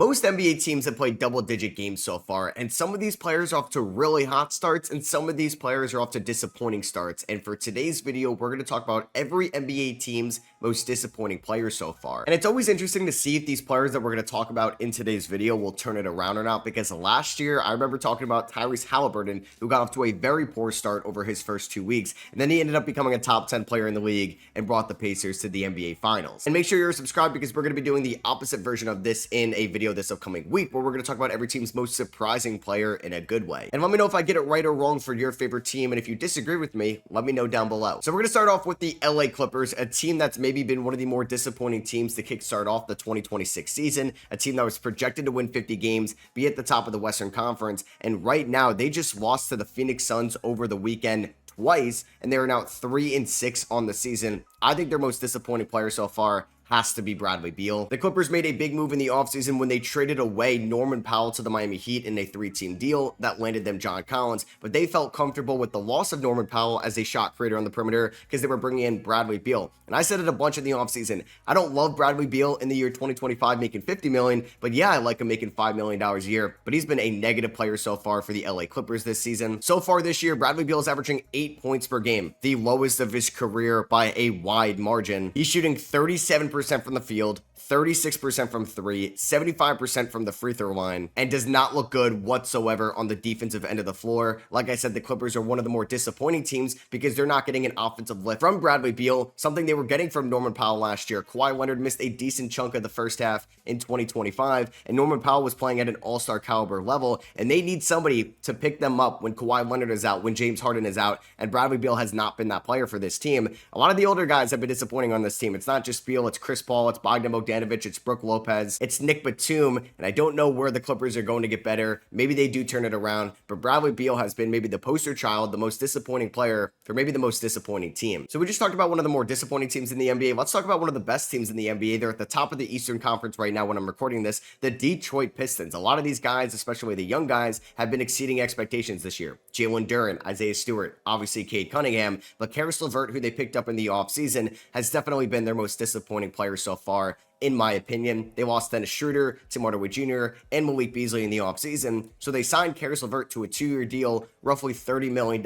Most NBA teams have played double-digit games so far, and some of these players are off to really hot starts, and some of these players are off to disappointing starts. And for today's video, we're going to talk about every NBA team's most disappointing players so far. And it's always interesting to see if these players that we're going to talk about in today's video will turn it around or not, because last year, I remember talking about Tyrese Halliburton, who got off to a very poor start over his first 2 weeks, and then he ended up becoming a top 10 player in the league and brought the Pacers to the NBA Finals. And make sure you're subscribed, because we're going to be doing the opposite version of this in a video this upcoming week, where we're going to talk about every team's most surprising player in a good way. And let me know if I get it right or wrong for your favorite team, and if you disagree with me, let me know down below. So we're going to start off with the LA Clippers, a team that's maybe been one of the more disappointing teams to kickstart off the 2026 season, a team that was projected to win 50 games, be at the top of the Western Conference, and right now they just lost to the Phoenix Suns over the weekend twice, and they are now 3-6 on the season. I think their most disappointing player so far has to be Bradley Beal. The Clippers made a big move in the offseason when they traded away Norman Powell to the Miami Heat in a 3-team deal that landed them John Collins, but they felt comfortable with the loss of Norman Powell as a shot creator on the perimeter because they were bringing in Bradley Beal. And I said it a bunch in the offseason. I don't love Bradley Beal in the year 2025 making $50 million, but yeah, I like him making $5 million a year, but he's been a negative player so far for the LA Clippers this season. So far this year, Bradley Beal is averaging 8 points per game, the lowest of his career by a wide margin. He's shooting 37% from the field, 36% from three, 75% from the free throw line, and does not look good whatsoever on the defensive end of the floor. Like I said, the Clippers are one of the more disappointing teams because they're not getting an offensive lift from Bradley Beal, something they were getting from Norman Powell last year. Kawhi Leonard missed a decent chunk of the first half in 2025, and Norman Powell was playing at an all-star caliber level, and they need somebody to pick them up when Kawhi Leonard is out, when James Harden is out, and Bradley Beal has not been that player for this team. A lot of the older guys have been disappointing on this team. It's not just Beal, it's Chris Paul, it's Bogdan Bogdanovic, it's Brook Lopez, it's Nick Batum, and I don't know where the Clippers are going to get better. Maybe they do turn it around, but Bradley Beal has been maybe the poster child, the most disappointing player for maybe the most disappointing team. So we just talked about one of the more disappointing teams in the NBA. Let's talk about one of the best teams in the NBA. They're at the top of the Eastern Conference right now when I'm recording this, the Detroit Pistons. A lot of these guys, especially the young guys, have been exceeding expectations this year. Jalen Duren, Isaiah Stewart, obviously Cade Cunningham, but Karis LeVert, who they picked up in the offseason, has definitely been their most disappointing player so far. In my opinion, they lost Dennis Schroeder, Tim Hardaway Jr., and Malik Beasley in the offseason, so they signed Karis LeVert to a 2-year deal, roughly $30 million,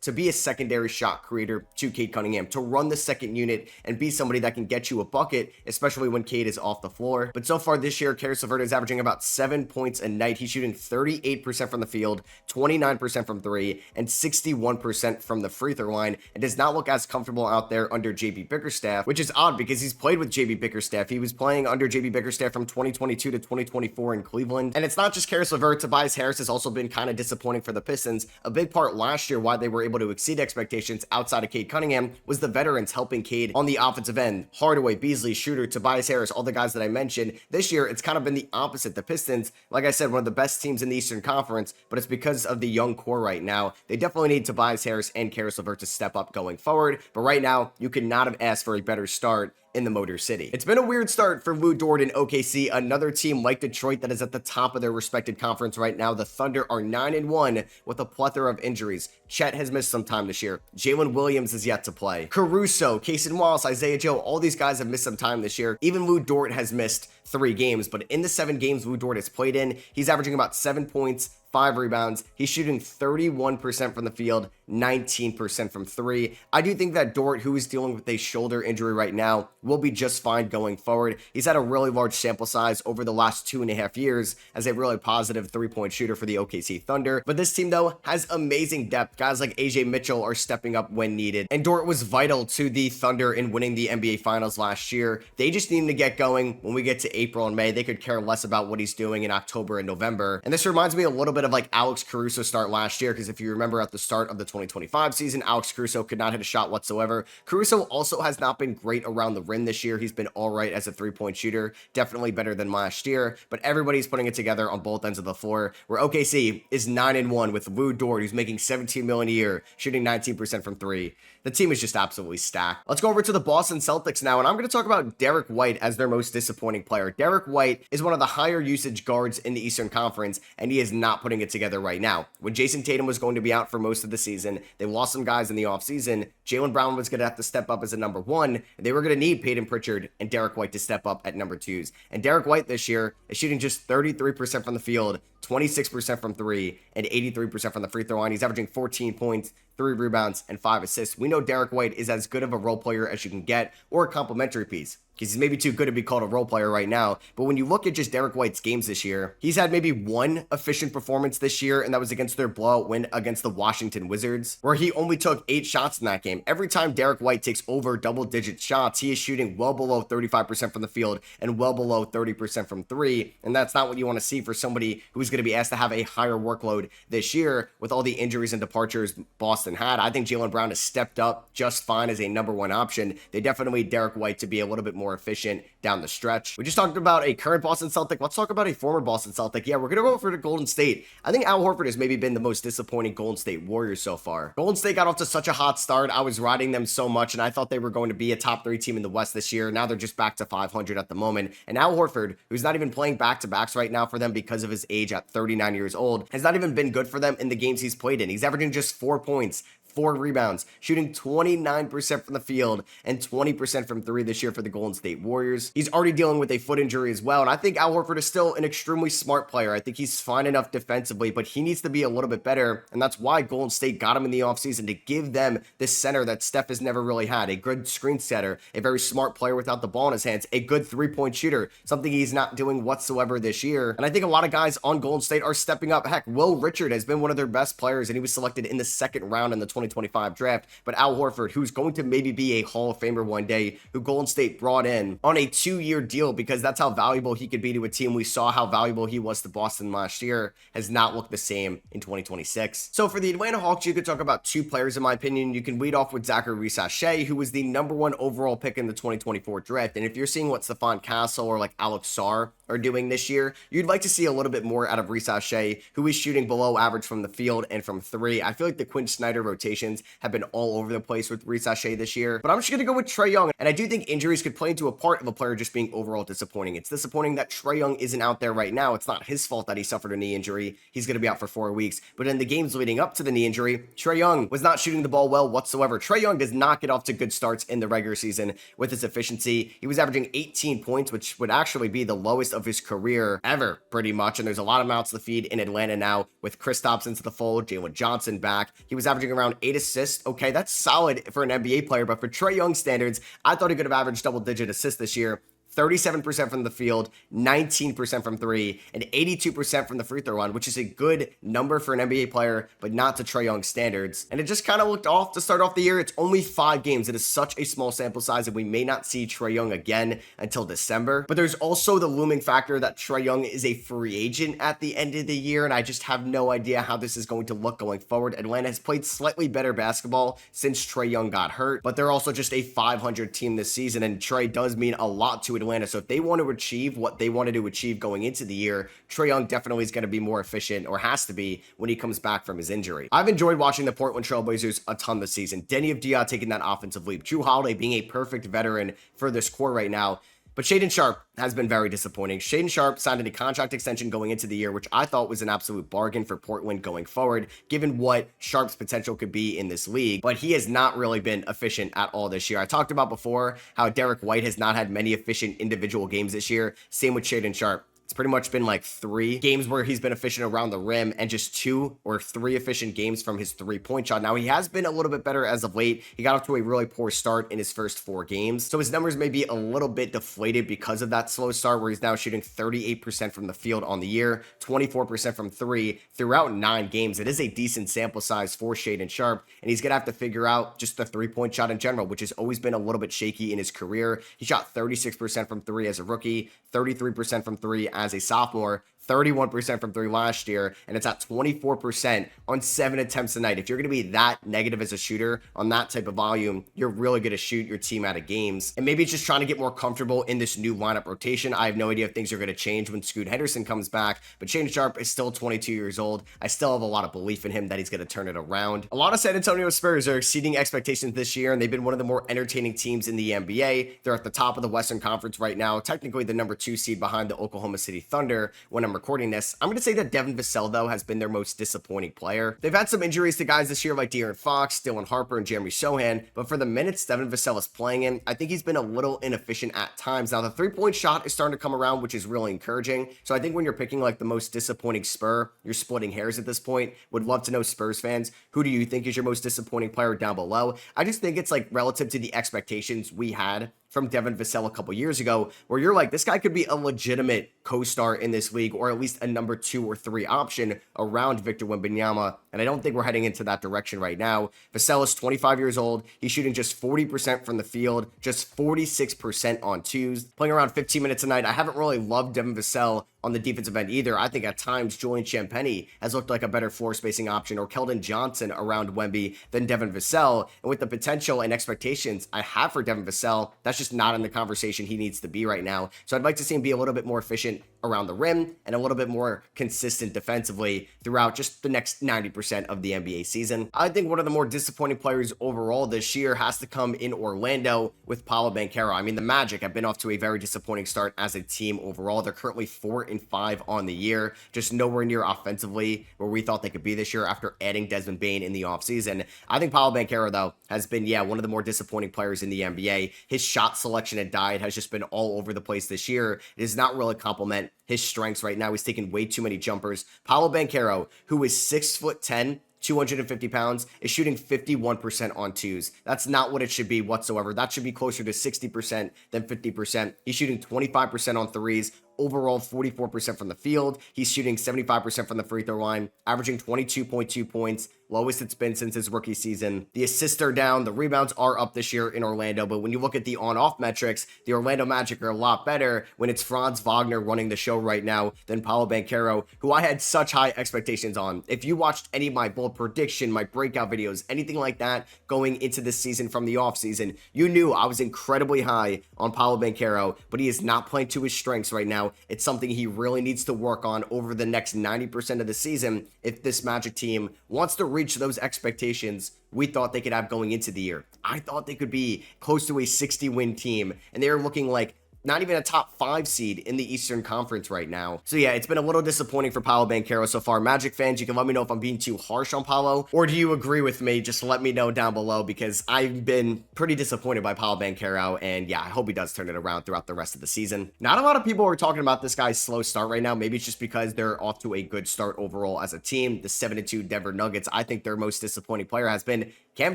to be a secondary shot creator to Cade Cunningham, to run the second unit and be somebody that can get you a bucket, especially when Cade is off the floor. But so far this year, Karis LeVert is averaging about 7 points a night. He's shooting 38% from the field, 29% from three, and 61% from the free throw line, and does not look as comfortable out there under JB Bickerstaff, which is odd because he's played with JB Bickerstaff. He was playing under JB Bickerstaff from 2022 to 2024 in Cleveland. And it's not just Karis LeVert. Tobias Harris has also been kind of disappointing for the Pistons. A big part last year why they were able to exceed expectations outside of Cade Cunningham was the veterans helping Cade on the offensive end. Hardaway, Beasley, Schroeder, Tobias Harris, all the guys that I mentioned. This year, it's kind of been the opposite. The Pistons, like I said, one of the best teams in the Eastern Conference, but it's because of the young core right now. They definitely need Tobias Harris and Karis LeVert to step up going forward. But right now, you could not have asked for a better start in the Motor City. It's been a weird start for Lou Dort in OKC, another team like Detroit that is at the top of their respected conference right now. The Thunder are 9-1 with a plethora of injuries. Chet has missed some time this year. Jalen Williams is yet to play. Caruso, Cason Wallace, Isaiah Joe, all these guys have missed some time this year. Even Lou Dort has missed 3 games, but in the 7 games Lou Dort has played in, he's averaging about 7 points, 5 rebounds. He's shooting 31% from the field, 19% from three. I do think that Dort, who is dealing with a shoulder injury right now, will be just fine going forward. He's had a really large sample size over the last 2.5 years as a really positive three-point shooter for the OKC Thunder. But this team, though, has amazing depth. Guys like AJ Mitchell are stepping up when needed. And Dort was vital to the Thunder in winning the NBA Finals last year. They just need him to get going. When we get to April and May, they could care less about what he's doing in October and November. And this reminds me a little bit of like Alex Caruso's start last year, because if you remember at the start of the 2025 season, Alex Caruso could not hit a shot whatsoever. Caruso also has not been great around the rim this year. He's been all right as a three-point shooter, definitely better than last year, but everybody's putting it together on both ends of the floor, where OKC is 9-1 with Lou Dort, who's making $17 million a year, shooting 19% from three. The team is just absolutely stacked. Let's go over to the Boston Celtics now, and I'm going to talk about Derek White as their most disappointing player. Derek White is one of the higher usage guards in the Eastern Conference, and he is not putting putting it together right now. When Jason Tatum was going to be out for most of the season, they lost some guys in the offseason. Jaylen Brown was going to have to step up as a number one, and they were going to need Peyton Pritchard and Derek White to step up at number twos. And Derek White this year is shooting just 33% from the field, 26% from three, and 83% from the free throw line. He's averaging 14 points, 3 rebounds, and 5 assists. We know Derek White is as good of a role player as you can get, or a complimentary piece, because he's maybe too good to be called a role player right now. But when you look at just Derek White's games this year, he's had maybe one efficient performance this year, and that was against their blowout win against the Washington Wizards, where he only took 8 shots in that game. Every time Derek White takes over double-digit shots, he is shooting well below 35% from the field and well below 30% from three, and that's not what you want to see for somebody who's going to be asked to have a higher workload this year with all the injuries and departures Boston had. I think Jaylen Brown has stepped up just fine as a number one option. They definitely need Derek White to be a little bit more efficient down the stretch. We just talked about a current Boston Celtic. Let's talk about a former Boston Celtic. Yeah, we're going to go for the Golden State. I think Al Horford has maybe been the most disappointing Golden State Warrior so far. Golden State got off to such a hot start. I was riding them so much, and I thought they were going to be a top 3 team in the West this year. Now they're just back to 500 at the moment. And Al Horford, who's not even playing back-to-backs right now for them because of his age at 39 years old, has not even been good for them in the games he's played in. He's averaging just 4 points, 4 rebounds, shooting 29% from the field and 20% from three this year for the Golden State Warriors. He's already dealing with a foot injury as well, and I think Al Horford is still an extremely smart player. I think he's fine enough defensively, but he needs to be a little bit better, and that's why Golden State got him in the offseason, to give them this center that Steph has never really had, a good screen setter, a very smart player without the ball in his hands, a good three-point shooter, something he's not doing whatsoever this year. And I think a lot of guys on Golden State are stepping up. Heck, Will Richard has been one of their best players, and he was selected in the second round in the 2025 draft. But Al Horford, who's going to maybe be a Hall of Famer one day, who Golden State brought in on a 2-year deal because that's how valuable he could be to a team. We saw how valuable he was to Boston last year, has not looked the same in 2026. So for the Atlanta Hawks, you could talk about 2 players in my opinion. You can lead off with Zachary Risache, who was the number 1 overall pick in the 2024 draft. And if you're seeing what Stephon Castle or like Alex Sarr are doing this year, you'd like to see a little bit more out of Risache, who is shooting below average from the field and from three. I feel like the Quinn Snyder rotations have been all over the place with Risache this year, but I'm just going to go with Trae Young. And I do think injuries could play into a part of a player just being overall disappointing. It's disappointing that Trae Young isn't out there right now. It's not his fault that he suffered a knee injury. He's going to be out for 4 weeks. But in the games leading up to the knee injury, Trae Young was not shooting the ball well whatsoever. Trae Young does not get off to good starts in the regular season with his efficiency. He was averaging 18 points, which would actually be the lowest of his career ever, pretty much. And there's a lot of mouths to feed in Atlanta now with Kristaps into the fold, Jalen Johnson back. He was averaging around 8 assists. Okay, that's solid for an NBA player, but for Trae Young standards, I thought he could have averaged double-digit assists this year. 37% from the field, 19% from three, and 82% from the free throw line, which is a good number for an NBA player, but not to Trae Young standards. And it just kind of looked off to start off the year. It's only 5 games. It is such a small sample size, and we may not see Trae Young again until December. But there's also the looming factor that Trae Young is a free agent at the end of the year, and I just have no idea how this is going to look going forward. Atlanta has played slightly better basketball since Trae Young got hurt, but they're also just a 500 team this season, and Trae does mean a lot to Atlanta. So if they want to achieve what they wanted to achieve going into the year, Trae Young definitely is going to be more efficient, or has to be, when he comes back from his injury. I've enjoyed watching the Portland Trailblazers a ton this season. Denny Avdija taking that offensive leap. Jrue Holiday being a perfect veteran for this core right now. But Shaedon Sharpe has been very disappointing. Shaedon Sharpe signed a contract extension going into the year, which I thought was an absolute bargain for Portland going forward, given what Sharpe's potential could be in this league. But he has not really been efficient at all this year. I talked about before how Derek White has not had many efficient individual games this year. Same with Shaedon Sharpe. It's pretty much been like 3 games where he's been efficient around the rim, and just 2 or 3 efficient games from his 3-point shot. Now, he has been a little bit better as of late. He got off to a really poor start in his first 4 games, so his numbers may be a little bit deflated because of that slow start, where he's now shooting 38% from the field on the year, 24% from 3 throughout 9 games. It is a decent sample size for Shaedon Sharpe, and he's going to have to figure out just the 3-point shot in general, which has always been a little bit shaky in his career. He shot 36% from 3 as a rookie, 33% from 3 as a sophomore, 31% from 3 last year, and it's at 24% on 7 attempts a night. If you're going to be that negative as a shooter on that type of volume, you're really going to shoot your team out of games. And maybe it's just trying to get more comfortable in this new lineup rotation. I have no idea if things are going to change when Scoot Henderson comes back, but Shaedon Sharpe is still 22 years old. I still have a lot of belief in him that he's going to turn it around. A lot of San Antonio Spurs are exceeding expectations this year, and they've been one of the more entertaining teams in the NBA. They're at the top of the Western Conference right now, technically the number 2 seed behind the Oklahoma City Thunder when I'm I'm recording this. I'm going to say that Devin Vassell, though, has been their most disappointing player. They've had some injuries to guys this year like De'Aaron Fox, Dylan Harper, and Jeremy Sohan, but for the minutes Devin Vassell is playing in, I think he's been a little inefficient at times. Now, the three-point shot is starting to come around, which is really encouraging. So I think when you're picking like the most disappointing Spur, you're splitting hairs at this point. Would love to know, Spurs fans, who do you think is your most disappointing player down below? I just think it's like relative to the expectations we had from Devin Vassell a couple years ago, where you're like, this guy could be a legitimate co-star in this league, or at least a number 2 or 3 option around Victor Wembanyama, and I don't think we're heading into that direction right now. Vassell is 25 years old. He's shooting just 40% from the field, just 46% on twos, playing around 15 minutes a night. I haven't really loved Devin Vassell on the defensive end either. I think at times Julian Champagnie has looked like a better floor spacing option, or Keldon Johnson around Wemby, than Devin Vassell. And with the potential and expectations I have for Devin Vassell, that's just not in the conversation he needs to be right now. So I'd like to see him be a little bit more efficient around the rim and a little bit more consistent defensively throughout just the next 90% of the NBA season. I think one of the more disappointing players overall this year has to come in Orlando with Paolo Banchero. I mean, the Magic have been off to a very disappointing start as a team overall. They're currently 4-5 on the year, just nowhere near offensively where we thought they could be this year after adding Desmond Bane in the offseason. I think Paolo Banchero, though, has been, one of the more disappointing players in the NBA. His shot selection and diet has just been all over the place this year. It does not really complement his strengths right now. He's taking way too many jumpers. Paolo Banchero, who is 6'10", 250 pounds, is shooting 51% on twos. That's not what it should be whatsoever. That should be closer to 60% than 50%. He's shooting 25% on threes, overall 44% from the field. He's shooting 75% from the free throw line, averaging 22.2 points, lowest it's been since his rookie season. The assists are down, the rebounds are up this year in Orlando, but when you look at the on-off metrics, the Orlando Magic are a lot better when it's Franz Wagner running the show right now than Paolo Banchero, who I had such high expectations on. If you watched any of my bold prediction, my breakout videos, anything like that going into this season from the offseason, you knew I was incredibly high on Paolo Banchero, but he is not playing to his strengths right now. It's something he really needs to work on over the next 90% of the season if this Magic team wants to reach those expectations we thought they could have going into the year. I thought they could be close to a 60-win team, and they're looking like not even a top 5 seed in the Eastern Conference right now. So yeah, it's been a little disappointing for Paolo Banchero so far. Magic fans, you can let me know if I'm being too harsh on Paolo, or do you agree with me? Just let me know down below, because I've been pretty disappointed by Paolo Banchero, and yeah, I hope he does turn it around throughout the rest of the season. Not a lot of people are talking about this guy's slow start right now. Maybe it's just because they're off to a good start overall as a team. The 7-2 Denver Nuggets, I think their most disappointing player has been Cam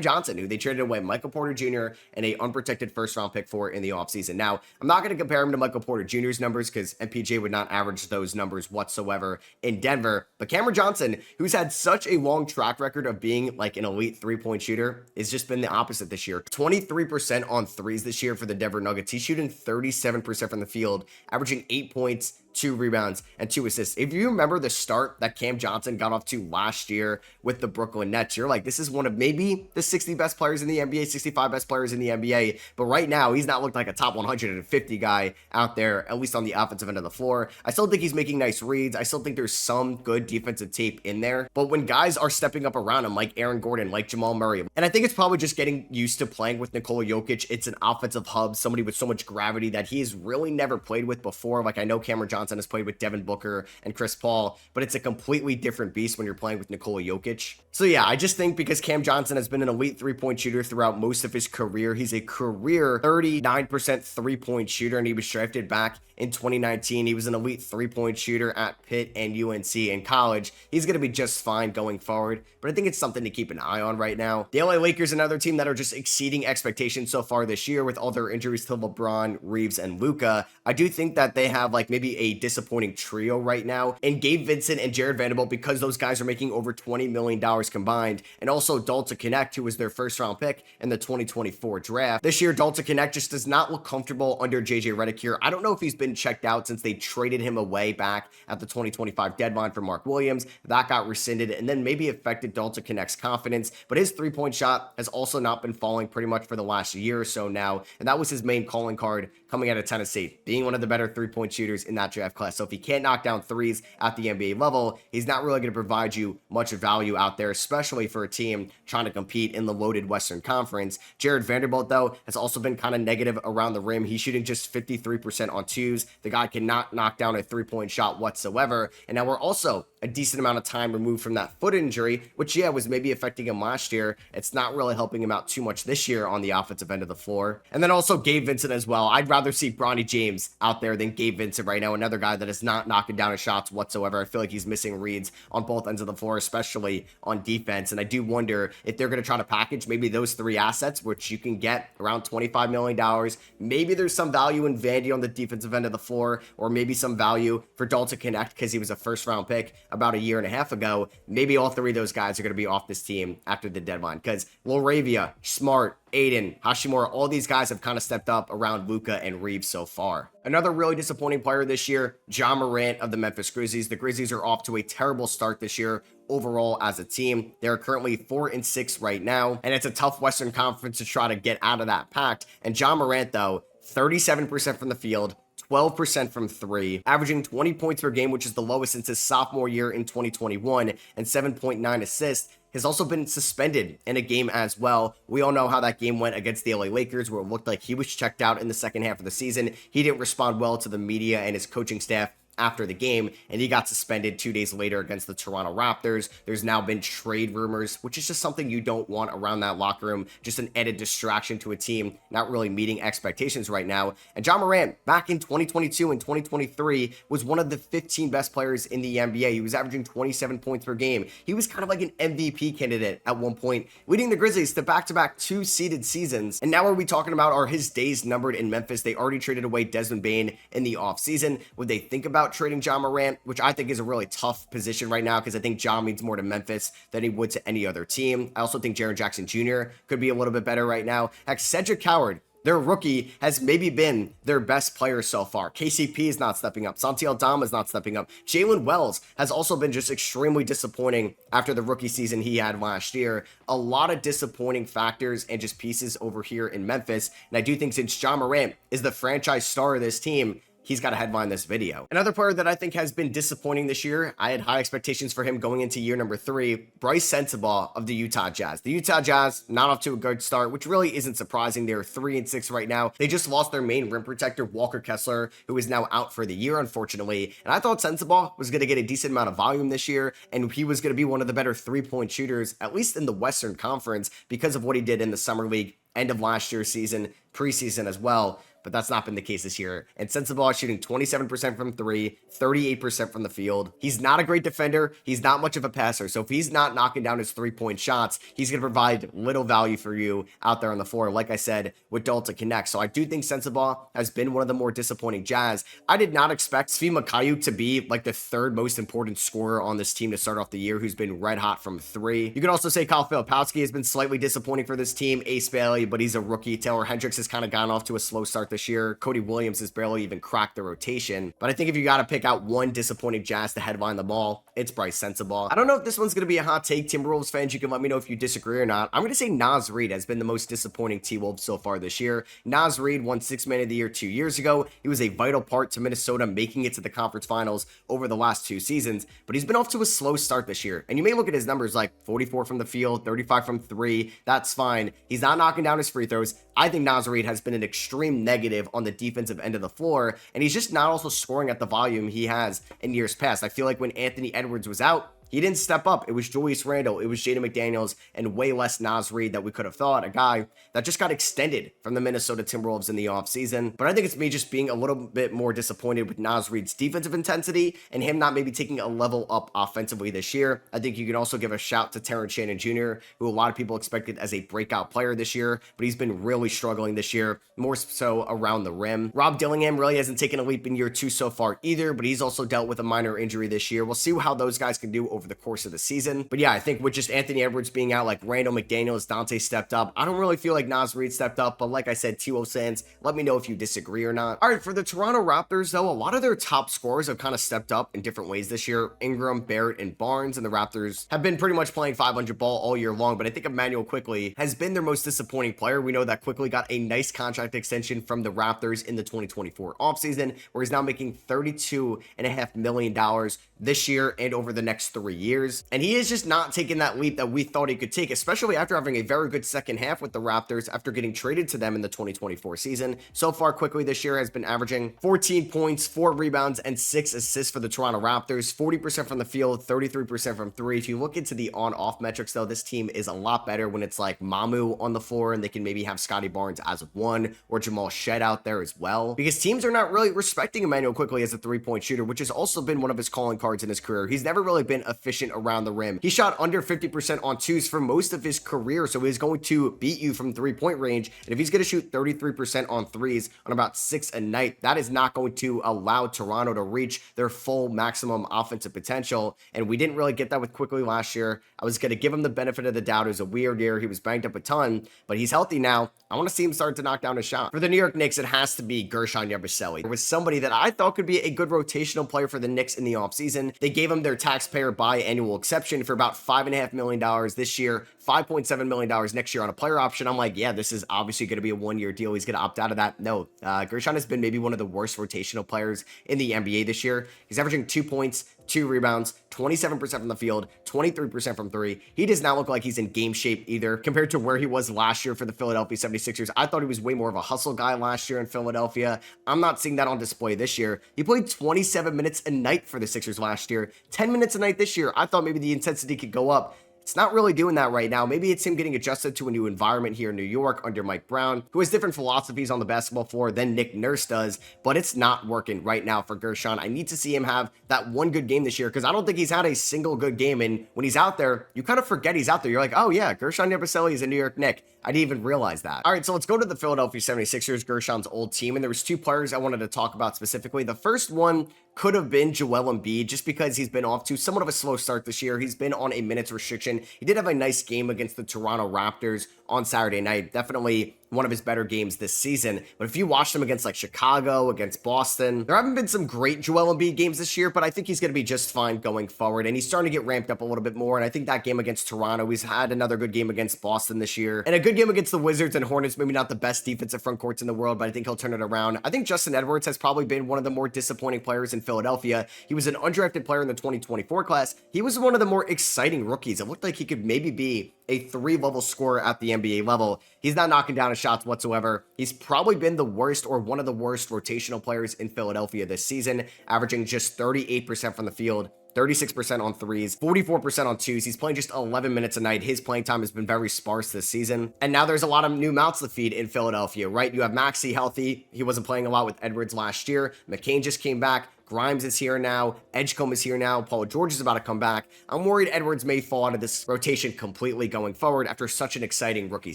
Johnson, who they traded away Michael Porter Jr. and a unprotected first-round pick for in the offseason. Now, I'm not going to compare him to Michael Porter Jr.'s numbers, because MPJ would not average those numbers whatsoever in Denver. But Cameron Johnson, who's had such a long track record of being like an elite three-point shooter, has just been the opposite this year. 23% on threes this year for the Denver Nuggets. He's shooting 37% from the field, averaging 8 points, 2 rebounds, and 2 assists. If you remember the start that Cam Johnson got off to last year with the Brooklyn Nets, you're like, this is one of maybe the 60 best players in the NBA, 65 best players in the NBA. But right now, he's not looked like a top 150 guy out there, at least on the offensive end of the floor. I still think he's making nice reads. I still think there's some good defensive tape in there. But when guys are stepping up around him, like Aaron Gordon, like Jamal Murray, and I think it's probably just getting used to playing with Nikola Jokic. It's an offensive hub, somebody with so much gravity that he's really never played with before. Like, I know Cameron Johnson has played with Devin Booker and Chris Paul, but it's a completely different beast when you're playing with Nikola Jokic. So yeah, I just think because Cam Johnson has been an elite three-point shooter throughout most of his career, he's a career 39% three-point shooter, and he was drafted back in 2019. He was an elite three-point shooter at Pitt and UNC in college. He's going to be just fine going forward, but I think it's something to keep an eye on right now. The LA Lakers, another team that are just exceeding expectations so far this year with all their injuries to LeBron, Reeves, and Luka. I do think that they have like maybe a disappointing trio right now, and Gabe Vincent and Jared Vanderbilt, because those guys are making over $20 million combined, and also Dalton Knecht, who was their first-round pick in the 2024 draft. This year, Dalton Knecht just does not look comfortable under JJ Redick here. I don't know if he's been checked out since they traded him away back at the 2025 deadline for Mark Williams. That got rescinded, and then maybe affected Dalton Knecht's confidence, but his three-point shot has also not been falling pretty much for the last year or so now, and that was his main calling card coming out of Tennessee, being one of the better three-point shooters in that draft class. So if he can't knock down threes at the NBA level, he's not really going to provide you much value out there, especially for a team trying to compete in the loaded Western Conference. Jared Vanderbilt, though, has also been kind of negative around the rim. He's shooting just 53% on twos. The guy cannot knock down a three-point shot whatsoever. And now we're also a decent amount of time removed from that foot injury, which, yeah, was maybe affecting him last year. It's not really helping him out too much this year on the offensive end of the floor. And then also Gabe Vincent as well. I'd rather see Bronny James out there than Gabe Vincent right now, another guy that is not knocking down his shots whatsoever. I feel like he's missing reads on both ends of the floor, especially on defense. And I do wonder if they're going to try to package maybe those three assets, which you can get around $25 million. Maybe there's some value in Vandy on the defensive end of the floor, or maybe some value for Dalton Connect because he was a first-round pick about a year and a half ago. Maybe all three of those guys are going to be off this team after the deadline because Laravia, Smart, Aiden, Hashimura, all these guys have kind of stepped up around Luka and Reeves so far. Another really disappointing player this year, Ja Morant of the Memphis Grizzlies. The Grizzlies are off to a terrible start this year overall as a team. They're currently 4-6 right now, and it's a tough Western Conference to try to get out of that pact. And Ja Morant, though, 37% from the field, 12% from three, averaging 20 points per game, which is the lowest since his sophomore year in 2021, and 7.9 assists. Has also been suspended in a game as well. We all know how that game went against the LA Lakers, where it looked like he was checked out in the second half of the season. He didn't respond well to the media and his coaching staff after the game, and he got suspended 2 days later against the Toronto Raptors. There's now been trade rumors, which is just something you don't want around that locker room, just an added distraction to a team not really meeting expectations right now. And Ja Morant, back in 2022 and 2023, was one of the 15 best players in the NBA. He was averaging 27 points per game. He was kind of like an MVP candidate at one point, leading the Grizzlies to back-to-back 2-seeded seasons. And now what are we talking about are his days numbered in Memphis. They already traded away Desmond Bane in the offseason. Would they think about trading Ja Morant, which I think is a really tough position right now because I think Ja means more to Memphis than he would to any other team. I also think Jaren Jackson Jr. could be a little bit better right now. Heck, Cedric Howard, their rookie, has maybe been their best player so far. KCP is not stepping up. Santi Aldama is not stepping up. Jalen Wells has also been just extremely disappointing after the rookie season he had last year. A lot of disappointing factors and just pieces over here in Memphis. And I do think since Ja Morant is the franchise star of this team, he's got to headline this video. Another player that I think has been disappointing this year, I had high expectations for him going into year number 3, Bryce Sensabaugh of the Utah Jazz. The Utah Jazz not off to a good start, which really isn't surprising. They're 3-6 right now. They just lost their main rim protector, Walker Kessler, who is now out for the year, unfortunately. And I thought Sensabaugh was going to get a decent amount of volume this year, and he was going to be one of the better three-point shooters, at least in the Western Conference, because of what he did in the Summer League, end of last year's season, preseason as well. But that's not been the case this year. And Sensabaugh is shooting 27% from three, 38% from the field. He's not a great defender. He's not much of a passer. So if he's not knocking down his three-point shots, he's going to provide little value for you out there on the floor, like I said, with Dalton Connect. So I do think Sensabaugh has been one of the more disappointing Jazz. I did not expect Svi Mykhailiuk to be like the third most important scorer on this team to start off the year, who's been red hot from three. You can also say Kyle Filipowski has been slightly disappointing for this team. Ace Bailey, but he's a rookie. Taylor Hendricks has kind of gone off to a slow start this year. Cody Williams has barely even cracked the rotation. But I think if you got to pick out one disappointing Jazz to headline them all, it's Bryce Sensabaugh. I don't know if this one's going to be a hot take. Timberwolves fans, you can let me know if you disagree or not. I'm going to say Naz Reid has been the most disappointing T-Wolves so far this year. Naz Reid won Sixth Man of the Year 2 years ago. He was a vital part to Minnesota making it to the conference finals over the last 2 seasons, but he's been off to a slow start this year. And you may look at his numbers like 44 from the field, 35 from three. That's fine. He's not knocking down his free throws. I think Naz Reid has been an extreme negative on the defensive end of the floor, and he's just not also scoring at the volume he has in years past. I feel like when Anthony Edwards was out, he didn't step up. It was Julius Randle, it was Jaden McDaniels, and way less Naz Reid that we could have thought. A guy that just got extended from the Minnesota Timberwolves in the offseason. But I think it's me just being a little bit more disappointed with Naz Reid's defensive intensity and him not maybe taking a level up offensively this year. I think you can also give a shout to Terrence Shannon Jr., who a lot of people expected as a breakout player this year, but he's been really struggling this year, more so around the rim. Rob Dillingham really hasn't taken a leap in year 2 so far either, but he's also dealt with a minor injury this year. We'll see how those guys can do over the course of the season. But yeah, I think with just Anthony Edwards being out, like Randall McDaniels, Dante stepped up. I don't really feel like Naz Reid stepped up, but like I said, T.O. Sands, let me know if you disagree or not. All right, for the Toronto Raptors, though, a lot of their top scorers have kind of stepped up in different ways this year. Ingram, Barrett, and Barnes, and the Raptors have been pretty much playing 500 ball all year long, but I think Emmanuel Quickley has been their most disappointing player. We know that Quickley got a nice contract extension from the Raptors in the 2024 offseason, where he's now making $32.5 million this year and over the next 3 years. And he is just not taking that leap that we thought he could take, especially after having a very good second half with the Raptors after getting traded to them in the 2024 season. So far, Quickley this year has been averaging 14 points, 4 rebounds, and 6 assists for the Toronto Raptors, 40% from the field, 33% from three. If you look into the on-off metrics, though, this team is a lot better when it's like Mamu on the floor, and they can maybe have Scotty Barnes as one, or Jamal Shed out there as well, because teams are not really respecting Emmanuel Quickley as a three-point shooter, which has also been one of his calling cards in his career. He's never really been efficient around the rim. He shot under 50% on twos for most of his career, so he's going to beat you from three-point range, and if he's going to shoot 33% on threes on about 6 a night, that is not going to allow Toronto to reach their full maximum offensive potential, and we didn't really get that with Quickley last year. I was going to give him the benefit of the doubt. It was a weird year. He was banged up a ton, but he's healthy now. I want to see him start to knock down a shot. For the New York Knicks, it has to be Gershon Yabusele. There was somebody that I thought could be a good rotational player for the Knicks in the offseason. They gave him their taxpayer biannual exception for about $5.5 million this year, $5.7 million next year on a player option. I'm like, yeah, this is obviously going to be a one-year deal. He's going to opt out of that. No, Gershon has been maybe one of the worst rotational players in the NBA this year. He's averaging 2 points, 2 rebounds, 27% from the field, 23% from three. He does not look like he's in game shape either compared to where he was last year for the Philadelphia 76ers. I thought he was way more of a hustle guy last year in Philadelphia. I'm not seeing that on display this year. He played 27 minutes a night for the Sixers last year, 10 minutes a night this year. I thought maybe the intensity could go up. It's not really doing that right now. Maybe it's him getting adjusted to a new environment here in New York under Mike Brown, who has different philosophies on the basketball floor than Nick Nurse does, but it's not working right now for Gershon. I need to see him have that one good game this year, because I don't think he's had a single good game, and when he's out there, you kind of forget he's out there. You're like, oh yeah, Gershon Yabusele is a New York Knick. I didn't even realize that. All right, so let's go to the Philadelphia 76ers, Gershon's old team, and there was 2 players I wanted to talk about specifically. The first one could have been Joel Embiid, just because he's been off to somewhat of a slow start this year. He's been on a minutes restriction. He did have a nice game against the Toronto Raptors on Saturday night. Definitely one of his better games this season. But if you watched him against like Chicago, against Boston, there haven't been some great Joel Embiid games this year, but I think he's going to be just fine going forward. And he's starting to get ramped up a little bit more. And I think that game against Toronto, he's had another good game against Boston this year, and a good game against the Wizards and Hornets. Maybe not the best defensive front courts in the world, but I think he'll turn it around. I think Justin Edwards has probably been one of the more disappointing players in Philadelphia. He was an undrafted player in the 2024 class. He was one of the more exciting rookies. It looked like he could maybe be a 3-level scorer at the NBA level. He's not knocking down his shots whatsoever. He's probably been the worst, or one of the worst rotational players in Philadelphia this season, averaging just 38% from the field, 36% on threes, 44% on twos. He's playing just 11 minutes a night. His playing time has been very sparse this season. And now there's a lot of new mouths to feed in Philadelphia, right? You have Maxey healthy. He wasn't playing a lot with Edwards last year. McCain just came back. Grimes is here now. Edgecombe is here now. Paul George is about to come back. I'm worried Edwards may fall out of this rotation completely going forward after such an exciting rookie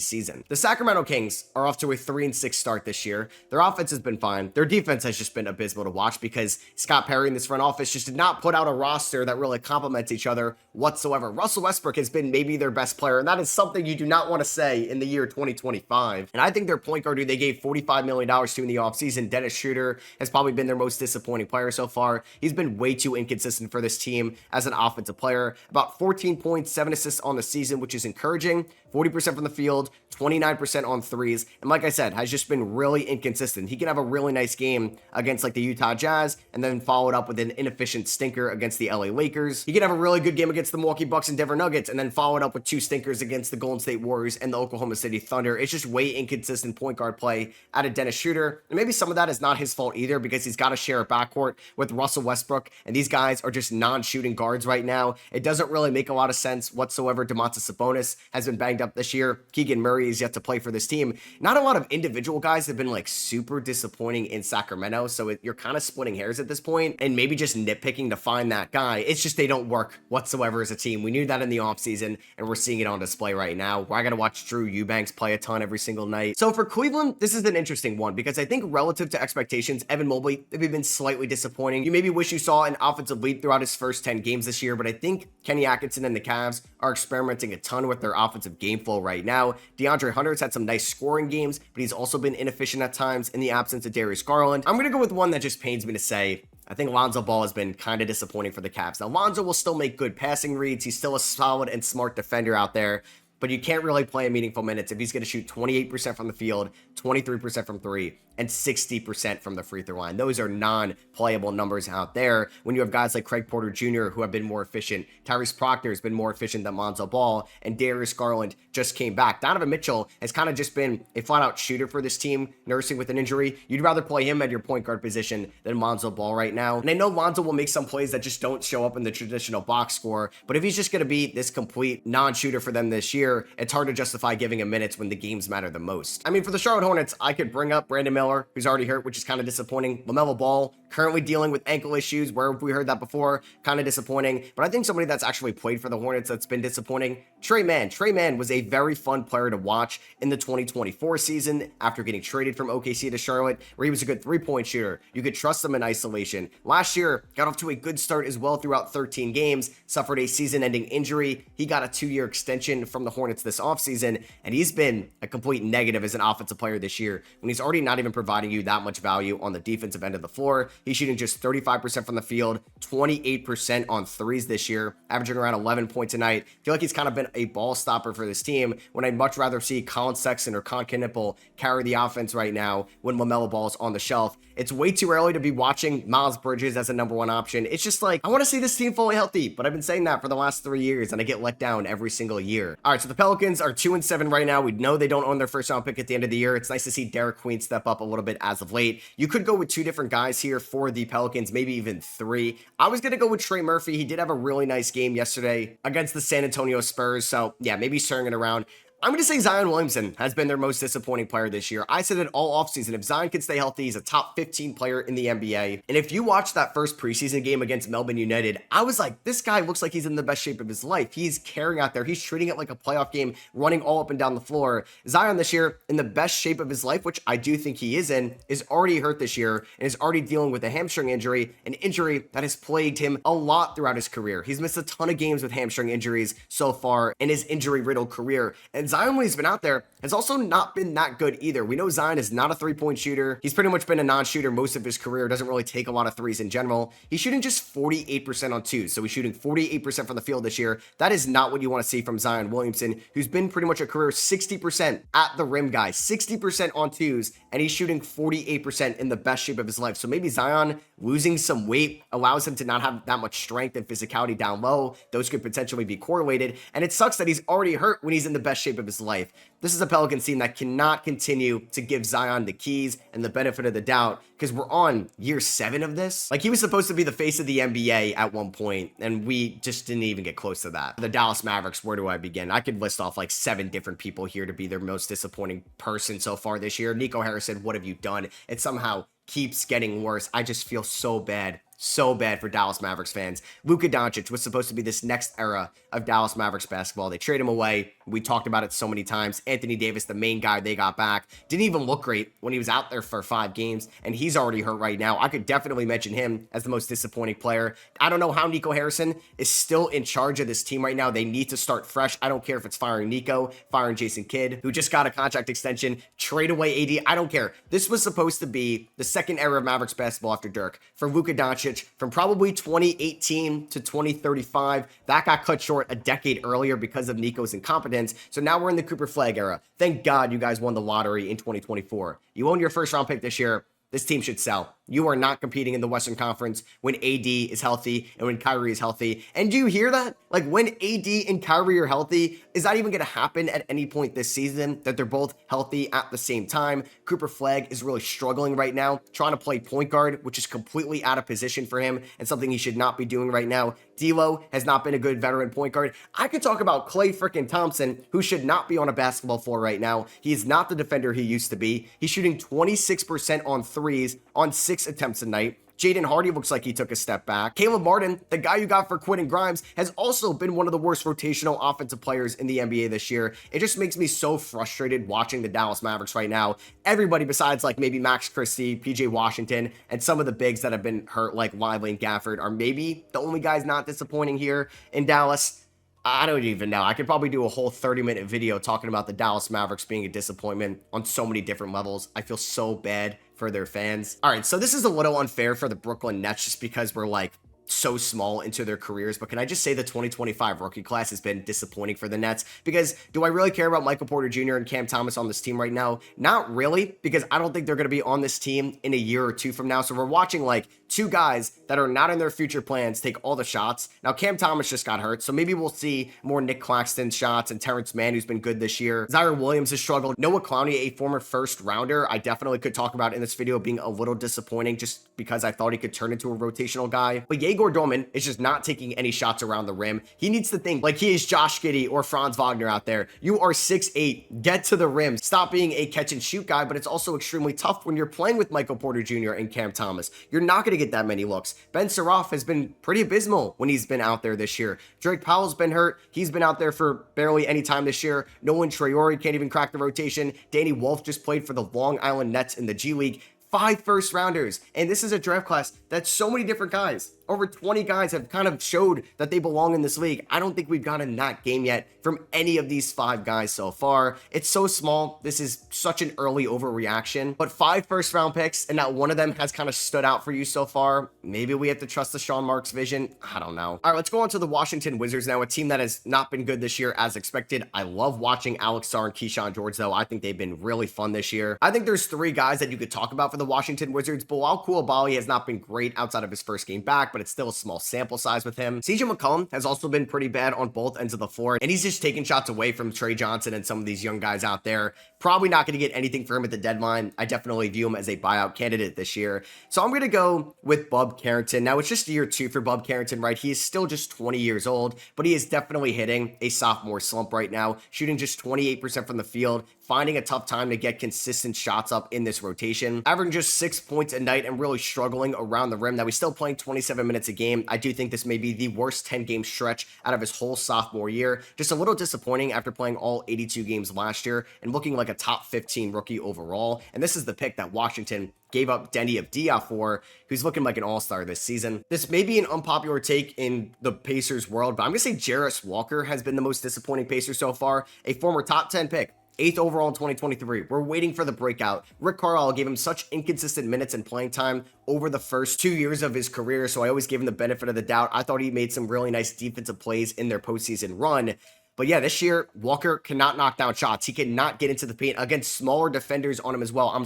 season. The Sacramento Kings are off to a 3-6 start this year. Their offense has been fine. Their defense has just been abysmal to watch, because Scott Perry in this front office just did not put out a roster that really complements each other whatsoever. Russell Westbrook has been maybe their best player, and that is something you do not want to say in the year 2025. And I think their point guard, who they gave $45 million to in the offseason, Dennis Schroeder, has probably been their most disappointing player so far. He's been way too inconsistent for this team as an offensive player. About 14 points, 7 assists on the season, which is encouraging. 40% from the field, 29% on threes. And like I said, has just been really inconsistent. He can have a really nice game against like the Utah Jazz, and then followed up with an inefficient stinker against the LA Lakers. He can have a really good game against the Milwaukee Bucks and Denver Nuggets, and then followed up with 2 stinkers against the Golden State Warriors and the Oklahoma City Thunder. It's just way inconsistent point guard play out of Dennis Schroeder. And maybe some of that is not his fault either, because he's got to share a backcourt with Russell Westbrook, and these guys are just non-shooting guards right now. It doesn't really make a lot of sense whatsoever. Domantas Sabonis has been banged up this year. Keegan Murray is yet to play for this team. Not a lot of individual guys have been like super disappointing in Sacramento, so you're kind of splitting hairs at this point, and maybe just nitpicking to find that guy. guy. It's just they don't work whatsoever as a team. We knew that in the offseason, and we're seeing it on display right now, where I got to watch Drew Eubanks play a ton every single night. So for Cleveland, this is an interesting one because I think relative to expectations, Evan Mobley, they've been slightly disappointing. You maybe wish you saw an offensive leap throughout his first 10 games this year, but I think Kenny Atkinson and the Cavs are experimenting a ton with their offensive game flow right now. DeAndre Hunter's had some nice scoring games, but he's also been inefficient at times in the absence of Darius Garland. I'm going to go with one that just pains me to say. I think Lonzo Ball has been kind of disappointing for the Cavs. Now, Lonzo will still make good passing reads. He's still a solid and smart defender out there, but you can't really play in meaningful minutes if he's going to shoot 28% from the field, 23% from three, and 60% from the free throw line. Those are non-playable numbers out there when you have guys like Craig Porter Jr. who have been more efficient. Tyrese Proctor has been more efficient than Lonzo Ball, and Darius Garland just came back. Donovan Mitchell has kind of just been a flat-out shooter for this team, nursing with an injury. You'd rather play him at your point guard position than Lonzo Ball right now. And I know Lonzo will make some plays that just don't show up in the traditional box score, but if he's just going to be this complete non-shooter for them this year, it's hard to justify giving him minutes when the games matter the most. I mean, for the Charlotte Hornets, I could bring up Brandon Miller, who's already hurt, which is kind of disappointing. LaMelo Ball, currently dealing with ankle issues. Where have we heard that before? Kind of disappointing. But I think somebody that's actually played for the Hornets that's been disappointing, Trey Mann. Trey Mann was a very fun player to watch in the 2024 season after getting traded from OKC to Charlotte, where he was a good three-point shooter. You could trust him in isolation. Last year, got off to a good start as well throughout 13 games, suffered a season-ending injury. He got a 2-year extension from the Hornets this offseason, and he's been a complete negative as an offensive player this year when he's already not even providing you that much value on the defensive end of the floor. He's shooting just 35% from the field, 28% on threes this year, averaging around 11 points a night. I feel like he's kind of been a ball stopper for this team when I'd much rather see Colin Sexton or Con Knipple carry the offense right now when LaMelo Ball is on the shelf. It's way too early to be watching Miles Bridges as a number one option. It's just like, I want to see this team fully healthy, but I've been saying that for the last 3 years, and I get let down every single year. All right, so the Pelicans are 2-7 right now. We know they don't own their first round pick at the end of the year. It's nice to see Derek Queen step up a little bit as of late. You could go with 2 different guys here for the Pelicans, maybe even 3. I was going to go with Trey Murphy. He did have a really nice game yesterday against the San Antonio Spurs, so yeah, maybe turning it around. I'm going to say Zion Williamson has been their most disappointing player this year. I said it all offseason. If Zion can stay healthy, he's a top 15 player in the NBA. And if you watch that first preseason game against Melbourne United, I was like, this guy looks like he's in the best shape of his life. He's carrying out there. He's treating it like a playoff game, running all up and down the floor. Zion this year, in the best shape of his life, which I do think he is in, is already hurt this year and is already dealing with a hamstring injury, an injury that has plagued him a lot throughout his career. He's missed a ton of games with hamstring injuries so far in his injury-riddled career. And Zion, when he's been out there, has also not been that good either. We know Zion is not a three-point shooter. He's pretty much been a non-shooter most of his career, doesn't really take a lot of threes in general. He's shooting just 48% on twos, so he's shooting 48% from the field this year. That is not what you want to see from Zion Williamson, who's been pretty much a career 60% at the rim guy, 60% on twos, and he's shooting 48% in the best shape of his life. So maybe Zion losing some weight allows him to not have that much strength and physicality down low. Those could potentially be correlated, and it sucks that he's already hurt when he's in the best shape of his life. This is a Pelicans team that cannot continue to give Zion the keys and the benefit of the doubt because we're on year 7 of this. Like, he was supposed to be the face of the NBA at one point, and we just didn't even get close to that. The Dallas Mavericks, where do I begin? I could list off like 7 different people here to be their most disappointing person so far this year. Nico Harrison, what have you done? It somehow keeps getting worse. I just feel so bad for Dallas Mavericks fans. Luka Doncic was supposed to be this next era of Dallas Mavericks basketball. They trade him away. We talked about it so many times. Anthony Davis, the main guy they got back, didn't even look great when he was out there for 5 games, and he's already hurt right now. I could definitely mention him as the most disappointing player. I don't know how Nico Harrison is still in charge of this team right now. They need to start fresh. I don't care if it's firing Nico, firing Jason Kidd, who just got a contract extension, trade away AD. I don't care. This was supposed to be the second era of Mavericks basketball after Dirk. For Luka Doncic, from probably 2018 to 2035. That got cut short a decade earlier because of Nico's incompetence. So now we're in the Cooper Flag era. Thank God you guys won the lottery in 2024. You own your first round pick this year. This team should sell. You are not competing in the Western Conference when AD is healthy and when Kyrie is healthy. And do you hear that? Like, when AD and Kyrie are healthy, is that even going to happen at any point this season, that they're both healthy at the same time? Cooper Flag is really struggling right now, trying to play point guard, which is completely out of position for him and something he should not be doing right now. D'Lo has not been a good veteran point guard. I could talk about Klay frickin' Thompson, who should not be on a basketball floor right now. He is not the defender he used to be. He's shooting 26% on threes on 6 attempts a night. Jaden Hardy looks like he took a step back. Caleb Martin, the guy you got for Quentin Grimes, has also been one of the worst rotational offensive players in the NBA this year. It just makes me so frustrated watching the Dallas Mavericks right now. Everybody besides like maybe Max Christie, PJ Washington, and some of the bigs that have been hurt like Lively and Gafford are maybe the only guys not disappointing here in Dallas. I don't even know. I could probably do a whole 30-minute video talking about the Dallas Mavericks being a disappointment on so many different levels. I feel so bad for their fans. All right, so this is a little unfair for the Brooklyn Nets just because we're like so small into their careers, but can I just say the 2025 rookie class has been disappointing for the Nets? Because do I really care about Michael Porter Jr. and Cam Thomas on this team right now? Not really, because I don't think they're going to be on this team in a year or two from now. So we're watching like two guys that are not in their future plans take all the shots. Now Cam Thomas just got hurt, so maybe we'll see more Nick Claxton shots and Terrence Mann, who's been good this year. Zaire Williams has struggled. Noah Clowney, a former first rounder, I definitely could talk about in this video being a little disappointing just because I thought he could turn into a rotational guy. But Yegor Dorman is just not taking any shots around the rim. He needs to think like he is Josh Giddey or Franz Wagner out there. You are 6'8", get to the rim. Stop being a catch and shoot guy, but it's also extremely tough when you're playing with Michael Porter Jr. and Cam Thomas. You're not going to get that many looks. Ben Saroff has been pretty abysmal when he's been out there this year. Drake Powell's been hurt. He's been out there for barely any time this year. Nolan Traore can't even crack the rotation. Danny Wolf just played for the Long Island Nets in the G League. 5 first rounders, and this is a draft class that's so many different guys. Over 20 guys have kind of showed that they belong in this league. I don't think we've gotten that game yet from any of these 5 guys so far. It's so small. This is such an early overreaction, but 5 first round picks and not one of them has kind of stood out for you so far. Maybe we have to trust the Sean Marks vision. I don't know. All right, let's go on to the Washington Wizards now, a team that has not been good this year as expected. I love watching Alex Sarr and Keyshawn George though. I think they've been really fun this year. I think there's 3 guys that you could talk about for the Washington Wizards. Bilal Coulibaly has not been great outside of his first game back, but it's still a small sample size with him. CJ McCollum has also been pretty bad on both ends of the floor, and he's just taking shots away from Trey Johnson and some of these young guys out there. Probably not going to get anything for him at the deadline. I definitely view him as a buyout candidate this year. So I'm going to go with Bub Carrington. Now, it's just year 2 for Bub Carrington, right? He is still just 20 years old, but he is definitely hitting a sophomore slump right now, shooting just 28% from the field, finding a tough time to get consistent shots up in this rotation, averaging just 6 points a night and really struggling around the rim. Now, he's still playing 27 minutes a game. I do think this may be the worst 10-game stretch out of his whole sophomore year. Just a little disappointing after playing all 82 games last year and looking like a top 15 rookie overall. And this is the pick that Washington gave up Denny Avdia for, who's looking like an all-star this season. This may be an unpopular take in the Pacers world, but I'm going to say Jarris Walker has been the most disappointing Pacer so far, a former top 10 pick. 8th overall in 2023. We're waiting for the breakout. Rick Carlisle gave him such inconsistent minutes and playing time over the first 2 years of his career, so I always gave him the benefit of the doubt. I thought he made some really nice defensive plays in their postseason run. But yeah, this year, Walker cannot knock down shots. He cannot get into the paint against smaller defenders on him as well.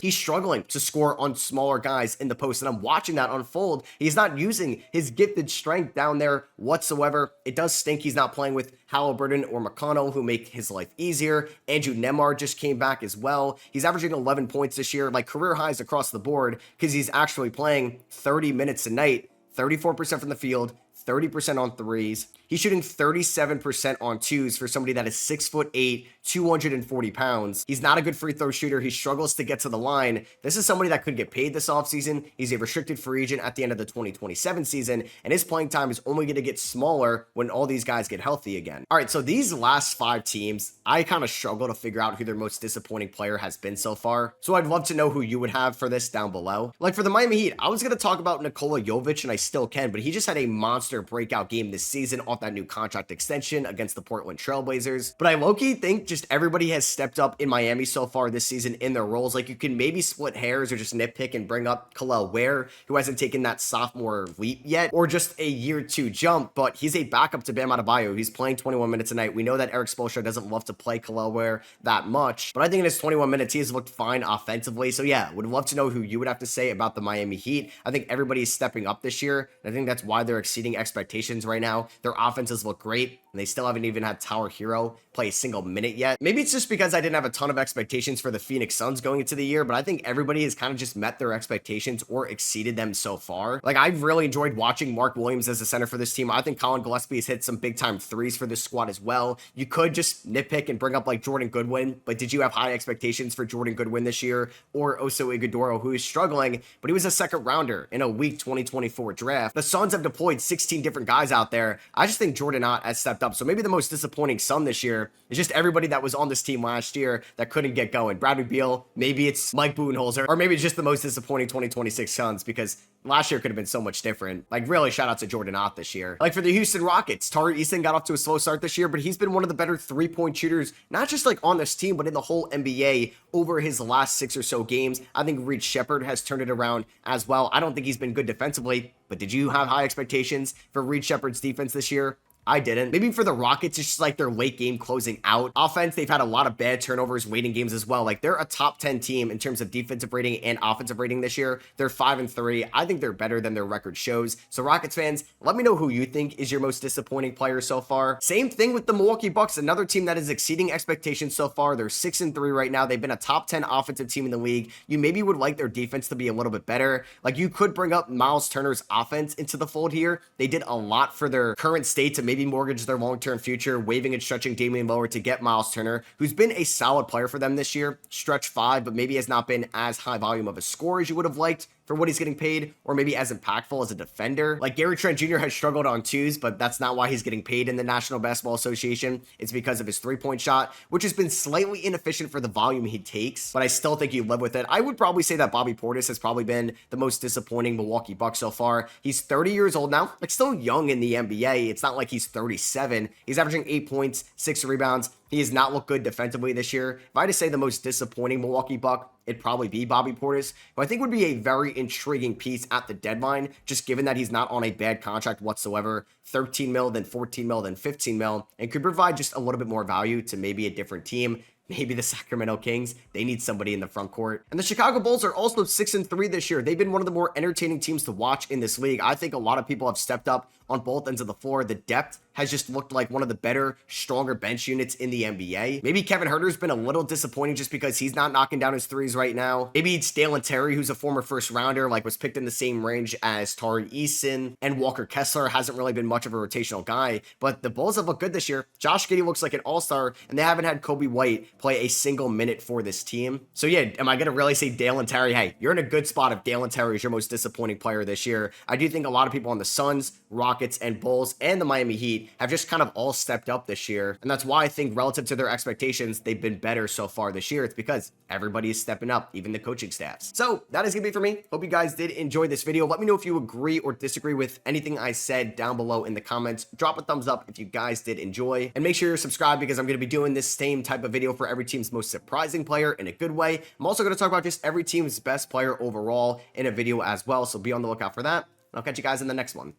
He's struggling to score on smaller guys in the post, and I'm watching that unfold. He's not using his gifted strength down there whatsoever. It does stink he's not playing with Halliburton or McConnell, who make his life easier. Andrew Nemar just came back as well. He's averaging 11 points this year, like career highs across the board, because he's actually playing 30 minutes a night, 34% from the field, 30% on threes. He's shooting 37% on twos for somebody that is 6'8", 240 pounds. He's not a good free throw shooter. He struggles to get to the line. This is somebody that could get paid this offseason. He's a restricted free agent at the end of the 2027 season, and his playing time is only going to get smaller when all these guys get healthy again. All right, so these last 5 teams, I kind of struggle to figure out who their most disappointing player has been so far. So I'd love to know who you would have for this down below. Like for the Miami Heat, I was going to talk about Nikola Jovic, and I still can, but he just had a monster breakout game this season off that new contract extension against the Portland Trailblazers. But I low-key think just everybody has stepped up in Miami so far this season in their roles. Like you can maybe split hairs or just nitpick and bring up Kel'el Ware, who hasn't taken that sophomore leap yet, or just a year 2 jump, but he's a backup to Bam Adebayo. He's playing 21 minutes a night. We know that Eric Spoelstra doesn't love to play Kel'el Ware that much, but I think in his 21 minutes, he has looked fine offensively. So yeah, would love to know who you would have to say about the Miami Heat. I think everybody is stepping up this year. year. And I think that's why they're exceeding expectations right now. Their offenses look great, and they still haven't even had Tyler Hero play a single minute yet. Maybe it's just because I didn't have a ton of expectations for the Phoenix Suns going into the year, but I think everybody has kind of just met their expectations or exceeded them so far. Like, I've really enjoyed watching Mark Williams as a center for this team. I think Colin Gillespie has hit some big time threes for this squad as well. You could just nitpick and bring up like Jordan Goodwin, but did you have high expectations for Jordan Goodwin this year, or Oso Ighodaro, who is struggling, but he was a second rounder in a weak 2024 draft? The Suns have deployed 16 different guys out there. I just think Jordan Ott has stepped up. So maybe the most disappointing Sun this year is just everybody that was on this team last year that couldn't get going. Bradley Beal, maybe it's Mike Budenholzer, or maybe it's just the most disappointing 2026 Suns, because last year could have been so much different. Like, really, shout out to Jordan Ott this year. Like, for the Houston Rockets, Tari Eason got off to a slow start this year, but he's been one of the better three-point shooters, not just like on this team, but in the whole NBA over his last 6 or so games. I think Reed Shepherd has turned it around as well. I don't think he's been good defensively, but did you have high expectations for Reed Shepherd's defense this year? I didn't. Maybe for the Rockets, it's just like their late game closing out offense. They've had a lot of bad turnovers late in games as well. Like, they're a top 10 team in terms of defensive rating and offensive rating this year. They're 5-3. I think they're better than their record shows. So Rockets fans, let me know who you think is your most disappointing player so far. Same thing with the Milwaukee Bucks, another team that is exceeding expectations so far. They're 6-3 right now. They've been a top 10 offensive team in the league. You maybe would like their defense to be a little bit better. Like, you could bring up Miles Turner's offense into the fold here. They did a lot for their current state to maybe mortgage their long-term future, waiving and stretching Damian Lillard to get Miles Turner, who's been a solid player for them this year, stretch 5, but maybe has not been as high volume of a score as you would have liked for what he's getting paid, or maybe as impactful as a defender. Like, Gary Trent Jr. has struggled on twos, but that's not why he's getting paid in the National Basketball Association. It's because of his three-point shot, which has been slightly inefficient for the volume he takes, but I still think you live with it. I would probably say that Bobby Portis has probably been the most disappointing Milwaukee Buck so far. He's 30 years old now, like, still young in the NBA. It's not like he's 37. He's averaging 8 points, 6 rebounds. He has not looked good defensively this year. If I had to say the most disappointing Milwaukee Buck, it'd probably be Bobby Portis, who I think would be a very intriguing piece at the deadline, just given that he's not on a bad contract whatsoever. 13 mil, then 14 mil, then 15 mil, and could provide just a little bit more value to maybe a different team. Maybe the Sacramento Kings. They need somebody in the front court. And the Chicago Bulls are also 6-3 this year. They've been one of the more entertaining teams to watch in this league. I think a lot of people have stepped up on both ends of the floor. The depth has just looked like one of the better, stronger bench units in the NBA. Maybe Kevin Huerter's been a little disappointing just because he's not knocking down his threes right now. Maybe it's Dalen Terry, who's a former first rounder, like was picked in the same range as Tari Eason, and Walker Kessler hasn't really been much of a rotational guy, but the Bulls have looked good this year. Josh Giddey looks like an all-star, and they haven't had Kobe White play a single minute for this team. So yeah, am I going to really say Dalen Terry? Hey, you're in a good spot if Dalen Terry is your most disappointing player this year. I do think a lot of people on the Suns, Rockets, and Bulls, and the Miami Heat have just kind of all stepped up this year. And that's why I think relative to their expectations, they've been better so far this year. It's because everybody is stepping up, even the coaching staffs. So that is going to be it for me. Hope you guys did enjoy this video. Let me know if you agree or disagree with anything I said down below in the comments. Drop a thumbs up if you guys did enjoy. And make sure you're subscribed because I'm going to be doing this same type of video for every team's most surprising player in a good way. I'm also going to talk about just every team's best player overall in a video as well. So be on the lookout for that. I'll catch you guys in the next one.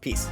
Peace.